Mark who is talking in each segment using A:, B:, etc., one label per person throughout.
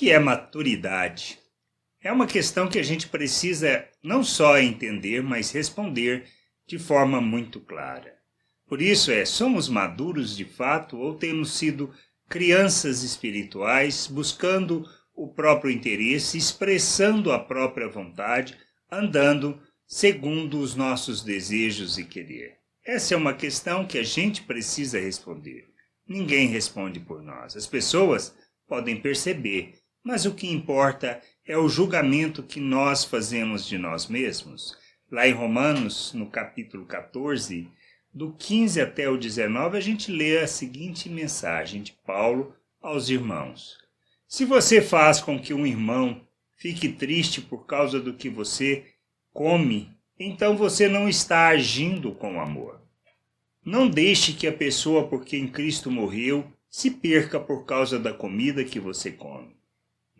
A: que é maturidade? É uma questão que a gente precisa não só entender, mas responder de forma muito clara. Por isso somos maduros de fato ou temos sido crianças espirituais buscando o próprio interesse, expressando a própria vontade, andando segundo os nossos desejos e querer? Essa é uma questão que a gente precisa responder. Ninguém responde por nós. As pessoas podem perceber, mas o que importa é o julgamento que nós fazemos de nós mesmos. Lá em Romanos, no capítulo 14, do 15 até o 19, a gente lê a seguinte mensagem de Paulo aos irmãos. Se você faz com que um irmão fique triste por causa do que você come, então você não está agindo com amor. Não deixe que a pessoa por quem Cristo morreu se perca por causa da comida que você come.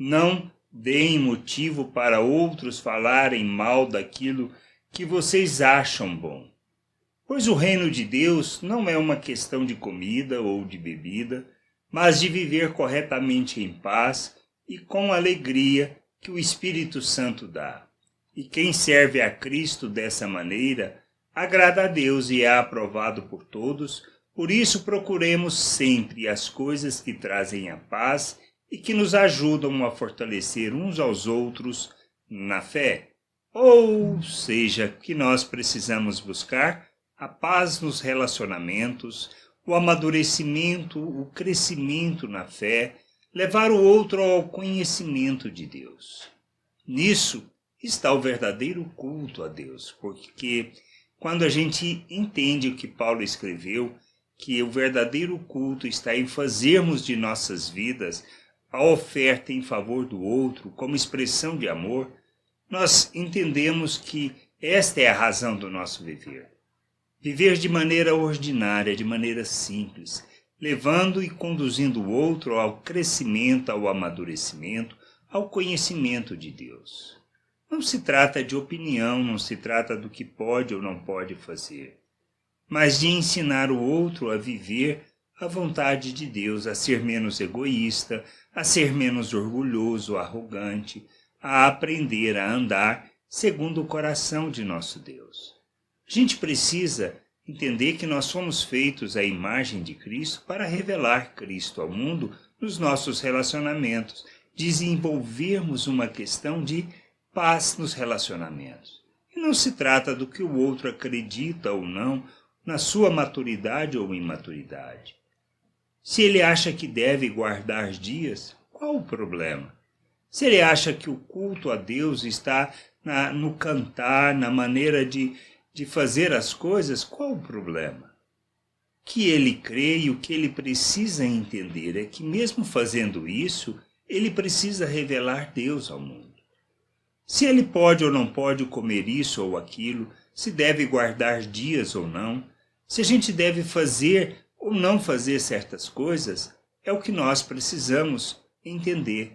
A: Não deem motivo para outros falarem mal daquilo que vocês acham bom. Pois o reino de Deus não é uma questão de comida ou de bebida, mas de viver corretamente em paz e com alegria que o Espírito Santo dá. E quem serve a Cristo dessa maneira agrada a Deus e é aprovado por todos. Por isso procuremos sempre as coisas que trazem a paz e que nos ajudam a fortalecer uns aos outros na fé. Ou seja, que nós precisamos buscar a paz nos relacionamentos, o amadurecimento, o crescimento na fé, levar o outro ao conhecimento de Deus. Nisso está o verdadeiro culto a Deus, porque quando a gente entende o que Paulo escreveu, que o verdadeiro culto está em fazermos de nossas vidas a oferta em favor do outro como expressão de amor, nós entendemos que esta é a razão do nosso viver. Viver de maneira ordinária, de maneira simples, levando e conduzindo o outro ao crescimento, ao amadurecimento, ao conhecimento de Deus. Não se trata de opinião, não se trata do que pode ou não pode fazer, mas de ensinar o outro a viver a vontade de Deus, a ser menos egoísta, a ser menos orgulhoso, arrogante, a aprender a andar segundo o coração de nosso Deus. A gente precisa entender que nós somos feitos à imagem de Cristo para revelar Cristo ao mundo nos nossos relacionamentos, desenvolvermos uma questão de paz nos relacionamentos. E não se trata do que o outro acredita ou não, na sua maturidade ou imaturidade. Se ele acha que deve guardar dias, qual o problema? Se ele acha que o culto a Deus está no cantar, na maneira de fazer as coisas, qual o problema? Que ele crê e o que ele precisa entender é que mesmo fazendo isso, ele precisa revelar Deus ao mundo. Se ele pode ou não pode comer isso ou aquilo, se deve guardar dias ou não, se a gente deve fazer ou não fazer certas coisas, é o que nós precisamos entender.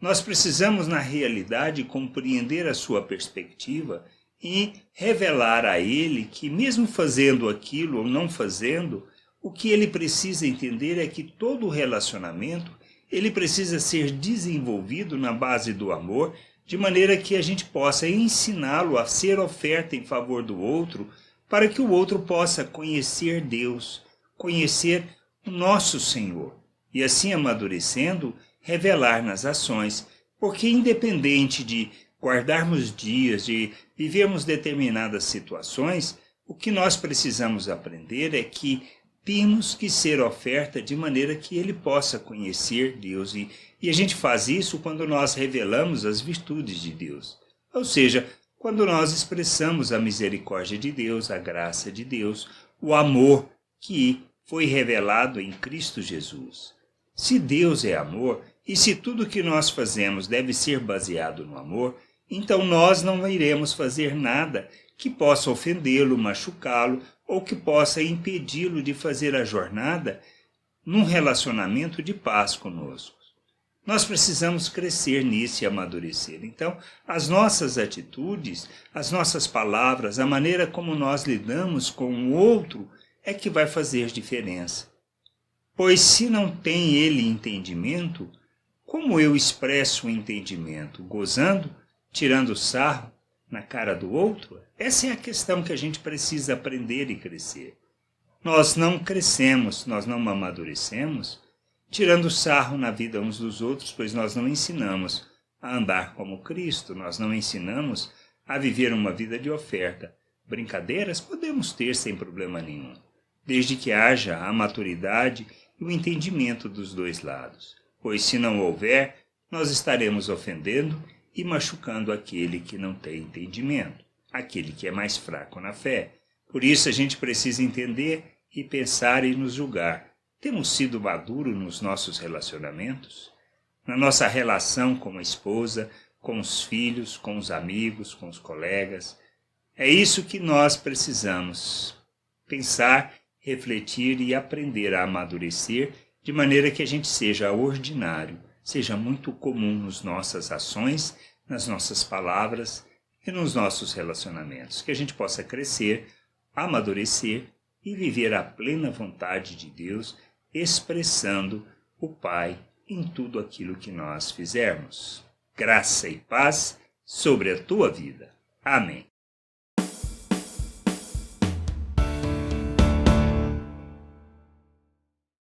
A: Nós precisamos, na realidade, compreender a sua perspectiva e revelar a ele que, mesmo fazendo aquilo ou não fazendo, o que ele precisa entender é que todo relacionamento ele precisa ser desenvolvido na base do amor, de maneira que a gente possa ensiná-lo a ser oferta em favor do outro, para que o outro possa conhecer Deus, conhecer o nosso Senhor, e assim amadurecendo, revelar nas ações, porque independente de guardarmos dias, de vivermos determinadas situações, o que nós precisamos aprender é que temos que ser oferta de maneira que ele possa conhecer Deus. E a gente faz isso quando nós revelamos as virtudes de Deus. Ou seja, quando nós expressamos a misericórdia de Deus, a graça de Deus, o amor que foi revelado em Cristo Jesus. Se Deus é amor, e se tudo que nós fazemos deve ser baseado no amor, então nós não iremos fazer nada que possa ofendê-lo, machucá-lo, ou que possa impedi-lo de fazer a jornada num relacionamento de paz conosco. Nós precisamos crescer nisso e amadurecer. Então, as nossas atitudes, as nossas palavras, a maneira como nós lidamos com o outro é que vai fazer diferença. Pois se não tem ele entendimento, Como eu expresso o entendimento? Gozando? Tirando sarro na cara do outro? Essa é a questão que a gente precisa aprender e crescer. Nós não crescemos, nós não amadurecemos tirando sarro na vida uns dos outros, pois nós não ensinamos a andar como Cristo, nós não ensinamos a viver uma vida de oferta. Brincadeiras podemos ter sem problema nenhum, desde que haja a maturidade e o entendimento dos dois lados, pois se não houver, nós estaremos ofendendo e machucando aquele que não tem entendimento, aquele que é mais fraco na fé. Por isso a gente precisa entender e pensar e nos julgar. Temos sido maduros nos nossos relacionamentos? Na nossa relação com a esposa, com os filhos, com os amigos, com os colegas? É isso que nós precisamos pensar, refletir e aprender a amadurecer, de maneira que a gente seja ordinário, seja muito comum nas nossas ações, nas nossas palavras e nos nossos relacionamentos. Que a gente possa crescer, amadurecer e viver a plena vontade de Deus, expressando o Pai em tudo aquilo que nós fizermos. Graça e paz sobre a tua vida. Amém.